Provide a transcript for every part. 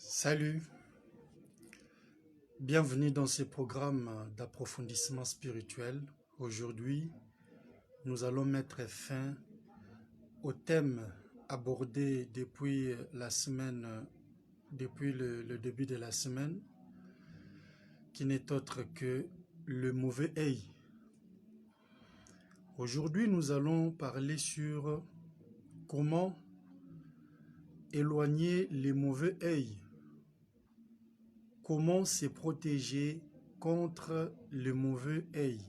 Salut, bienvenue dans ce programme d'approfondissement spirituel. Aujourd'hui, nous allons mettre fin au thème abordé depuis la semaine, depuis le début de la semaine, qui n'est autre que le mauvais œil. Aujourd'hui, nous allons parler sur comment éloigner les mauvais œils. Comment se protéger contre le mauvais œil?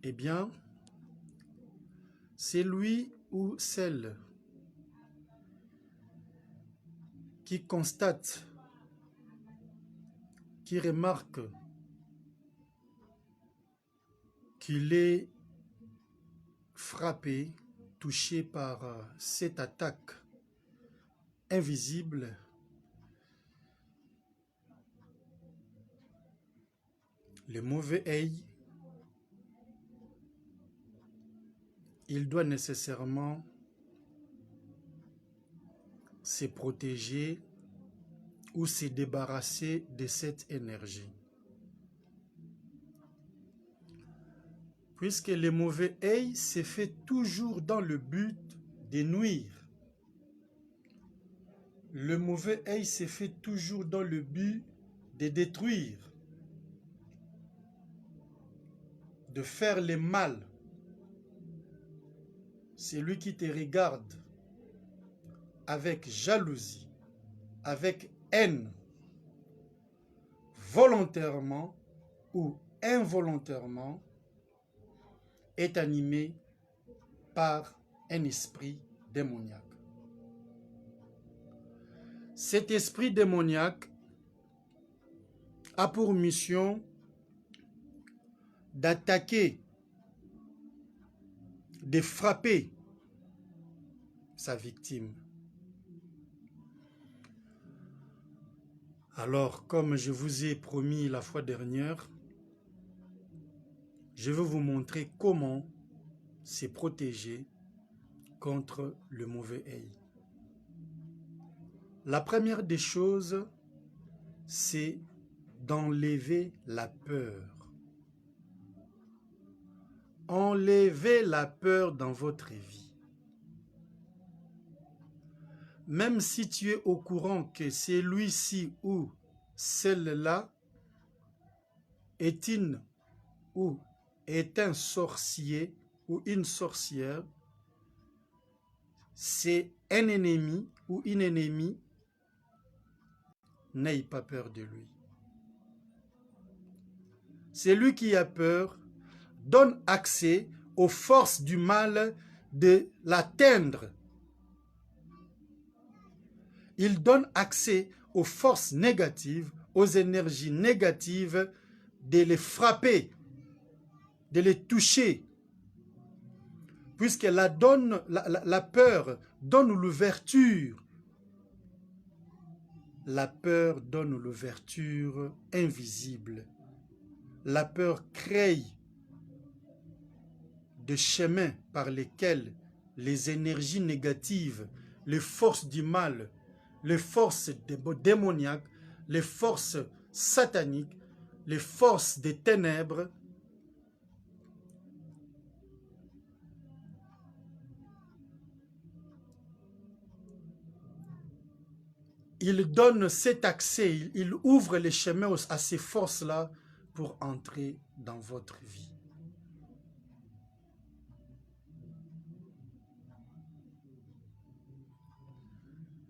Eh bien, c'est lui ou celle qui constate, qui remarque qu'il est frappé, touché par cette attaque invisible, le mauvais œil, il doit nécessairement se protéger ou se débarrasser de cette énergie. Puisque le mauvais œil se fait toujours dans le but de nuire. Le mauvais œil se fait toujours dans le but de détruire, de faire le mal. C'est lui qui te regarde avec jalousie, avec haine, volontairement ou involontairement, est animé par un esprit démoniaque. Cet esprit démoniaque a pour mission d'attaquer, de frapper sa victime. Alors, comme je vous ai promis la fois dernière, je vais vous montrer comment se protéger contre le mauvais œil. La première des choses, c'est d'enlever la peur. Enlevez la peur dans votre vie. Même si tu es au courant que celui-ci ou celle-là est un sorcier ou une sorcière, c'est un ennemi ou une ennemie, n'aie pas peur de lui. Celui qui a peur donne accès aux forces du mal de l'atteindre. Il donne accès aux forces négatives, aux énergies négatives, de les frapper, de les toucher. Puisque la peur donne l'ouverture. La peur donne l'ouverture invisible. La peur crée des chemins par lesquels les énergies négatives, les forces du mal, les forces démoniaques, les forces sataniques, les forces des ténèbres il donne cet accès, il ouvre les chemins à ces forces-là pour entrer dans votre vie.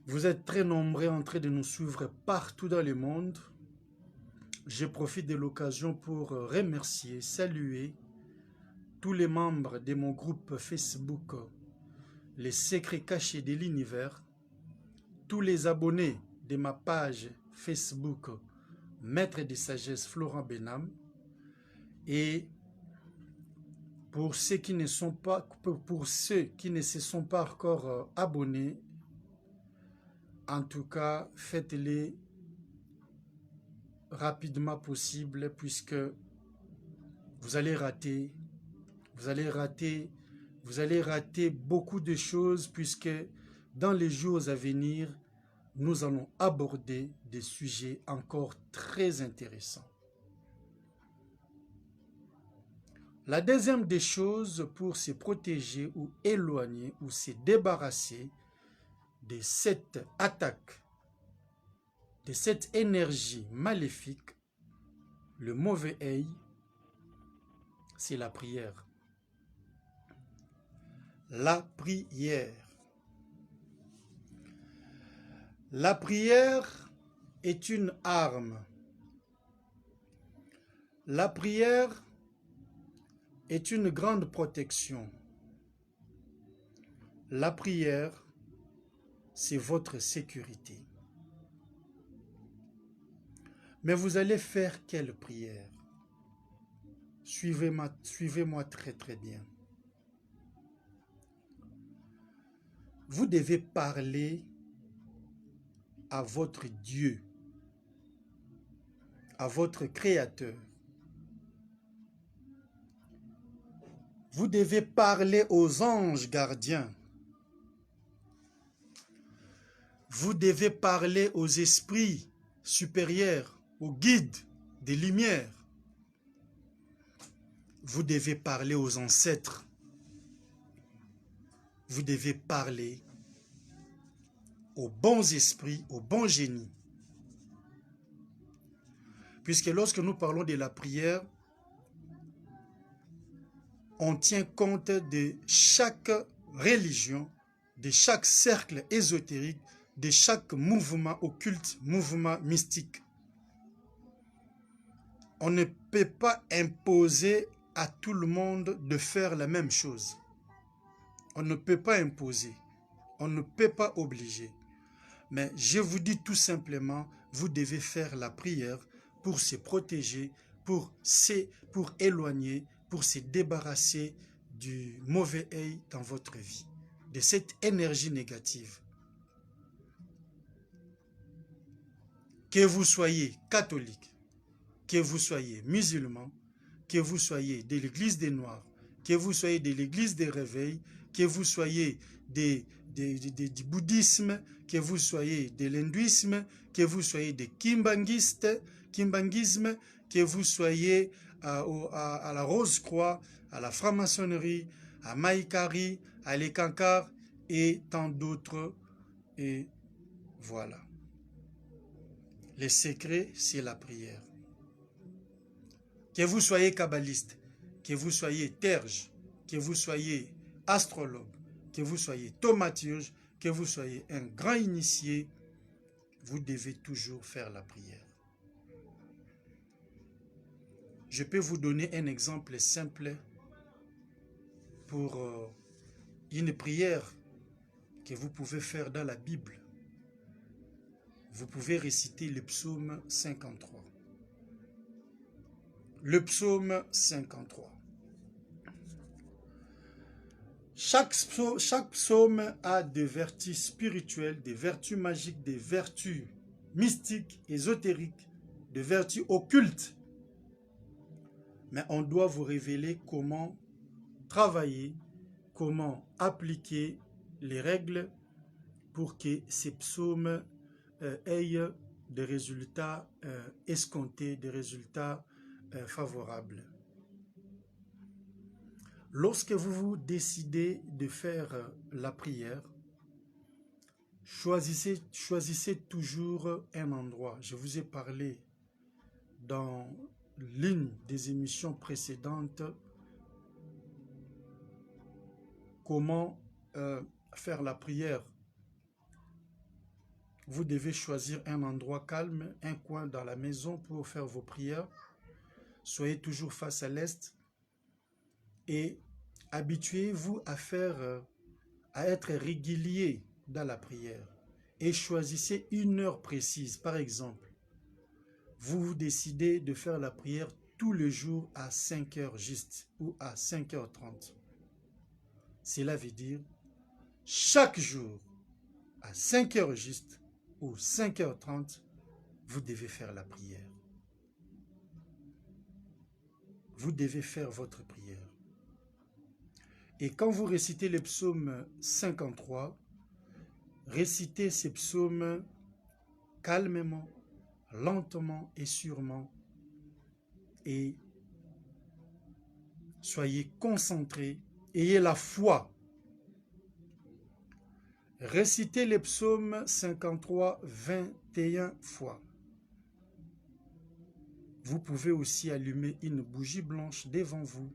Vous êtes très nombreux en train de nous suivre partout dans le monde. Je profite de l'occasion pour remercier, saluer tous les membres de mon groupe Facebook, Les Secrets Cachés de l'Univers, tous les abonnés de ma page Facebook, Maître de Sagesse Florent Benham, et pour ceux qui ne se sont pas encore abonnés, en tout cas, faites-les rapidement possible, puisque vous allez rater beaucoup de choses, puisque dans les jours à venir, nous allons aborder des sujets encore très intéressants. La deuxième des choses pour se protéger ou éloigner ou se débarrasser de cette attaque, de cette énergie maléfique, le mauvais œil, c'est la prière. La prière. La prière est une arme. La prière est une grande protection. La prière, c'est votre sécurité. Mais vous allez faire quelle prière? Suivez-moi très très bien. Vous devez parler à votre Dieu, à votre Créateur. Vous devez parler aux anges gardiens. Vous devez parler aux esprits supérieurs, aux guides des lumières. Vous devez parler aux ancêtres. Vous devez parler aux bons esprits, aux bons génies. Puisque lorsque nous parlons de la prière, on tient compte de chaque religion, de chaque cercle ésotérique, de chaque mouvement occulte, mouvement mystique. On ne peut pas imposer à tout le monde de faire la même chose. On ne peut pas imposer. On ne peut pas obliger. Mais je vous dis tout simplement, vous devez faire la prière pour se protéger, pour éloigner, pour se débarrasser du mauvais œil dans votre vie, de cette énergie négative. Que vous soyez catholique, que vous soyez musulman, que vous soyez de l'église des Noirs, que vous soyez de l'église des réveils, que vous soyez du bouddhisme, que vous soyez de l'hindouisme, que vous soyez des kimbanguisme, que vous soyez à la Rose-Croix, à la franc-maçonnerie, à Maïkari, à l'Ekankar et tant d'autres. Et voilà. Le secret, c'est la prière. Que vous soyez kabbaliste, que vous soyez terge, que vous soyez astrologue, que vous soyez thaumaturge, que vous soyez un grand initié, vous devez toujours faire la prière. Je peux vous donner un exemple simple pour une prière que vous pouvez faire dans la Bible. Vous pouvez réciter le psaume 53. Le psaume 53. Chaque psaume a des vertus spirituelles, des vertus magiques, des vertus mystiques, ésotériques, des vertus occultes. Mais on doit vous révéler comment travailler, comment appliquer les règles pour que ces psaumes aient des résultats escomptés, des résultats favorables. Lorsque vous décidez de faire la prière, choisissez toujours un endroit. Je vous ai parlé dans l'une des émissions précédentes comment faire la prière. Vous devez choisir un endroit calme, un coin dans la maison pour faire vos prières. Soyez toujours face à l'est et habituez-vous à être régulier dans la prière et choisissez une heure précise. Par exemple, vous décidez de faire la prière tous les jours à 5 heures juste ou à 5h30. Cela veut dire chaque jour à 5 heures juste ou 5h30, vous devez faire la prière. Vous devez faire votre prière. Et quand vous récitez le psaume 53, récitez ces psaumes calmement, lentement et sûrement. Et soyez concentrés, ayez la foi. Récitez les psaumes 53, 21 fois. Vous pouvez aussi allumer une bougie blanche devant vous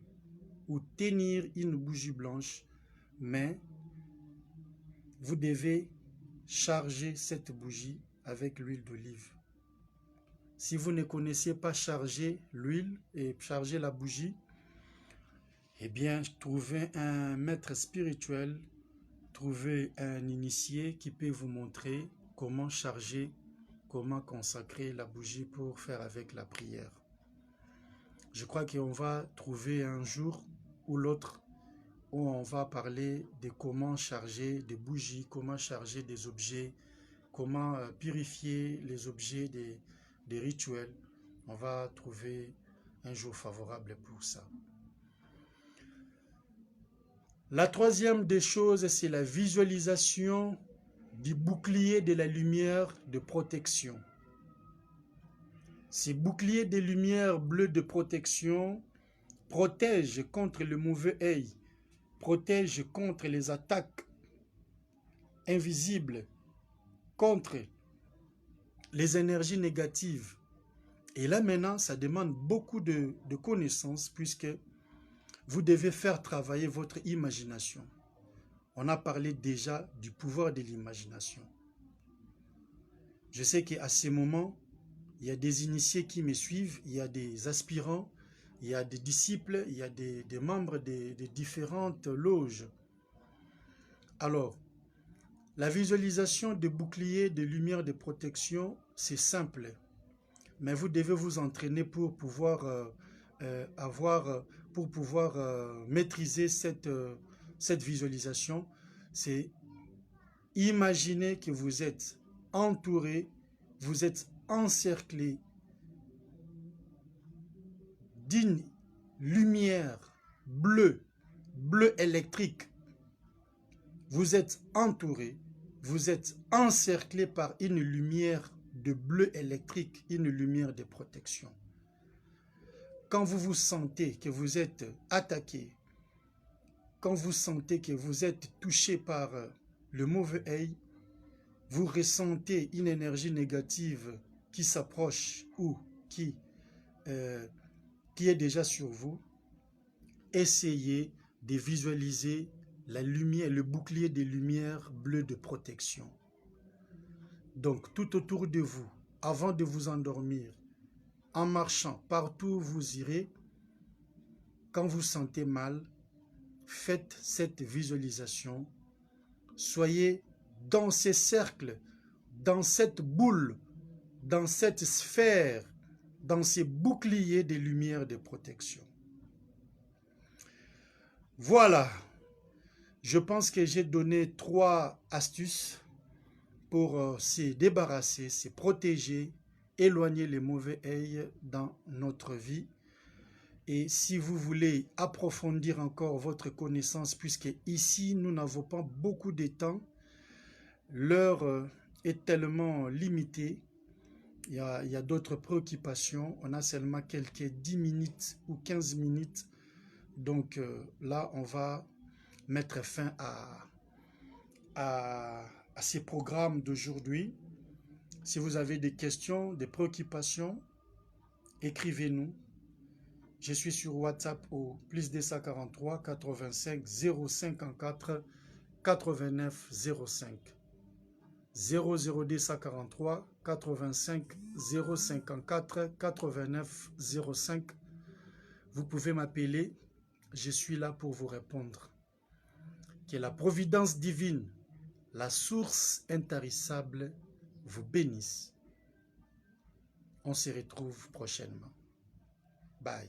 ou tenir une bougie blanche, mais vous devez charger cette bougie avec l'huile d'olive. Si vous ne connaissez pas charger l'huile et charger la bougie, eh bien, trouvez un maître spirituel, trouvez un initié qui peut vous montrer comment charger, comment consacrer la bougie pour faire avec la prière. Je crois qu'on va trouver un jour ou l'autre où on va parler de comment charger des bougies, comment charger des objets, comment purifier les objets des rituels. On va trouver un jour favorable pour ça. La troisième des choses, c'est la visualisation du bouclier de la lumière de protection. Ces boucliers de lumière bleue de protection protègent contre le mauvais œil, protègent contre les attaques invisibles, contre les énergies négatives. Et là maintenant, ça demande beaucoup de connaissances puisque vous devez faire travailler votre imagination. On a parlé déjà du pouvoir de l'imagination. Je sais qu'à ces moments, il y a des initiés qui me suivent, il y a des aspirants, il y a des disciples, il y a des membres de différentes loges. Alors, la visualisation des boucliers de lumière de protection, c'est simple. Mais vous devez vous entraîner pour pouvoir maîtriser cette visualisation. C'est imaginer que vous êtes entouré, vous êtes encerclé d'une lumière bleue électrique. Vous êtes entouré, vous êtes encerclé par une lumière de bleu électrique, une lumière de protection. Quand vous vous sentez que vous êtes attaqué, quand vous sentez que vous êtes touché par le mauvais œil, vous ressentez une énergie négative qui s'approche ou qui est déjà sur vous, essayez de visualiser la lumière, le bouclier des lumières bleues de protection. Donc, tout autour de vous, avant de vous endormir, en marchant, partout où vous irez, quand vous sentez mal, faites cette visualisation. Soyez dans ces cercles, dans cette boule, dans cette sphère, dans ces boucliers des lumières de protection. Voilà, je pense que j'ai donné 3 astuces pour se débarrasser, se protéger, éloigner les mauvais œils dans notre vie. Et si vous voulez approfondir encore votre connaissance, puisque ici nous n'avons pas beaucoup de temps, l'heure est tellement limitée, il y a d'autres préoccupations, on a seulement quelques 10 minutes ou 15 minutes, donc là on va mettre fin à ces programmes d'aujourd'hui. Si vous avez des questions, des préoccupations, écrivez-nous. Je suis sur WhatsApp au +243 85 054 89 05. 00243 85 054 89 05. Vous pouvez m'appeler, je suis là pour vous répondre. Que la providence divine, la source intarissable, vous bénisse. On se retrouve prochainement. Bye.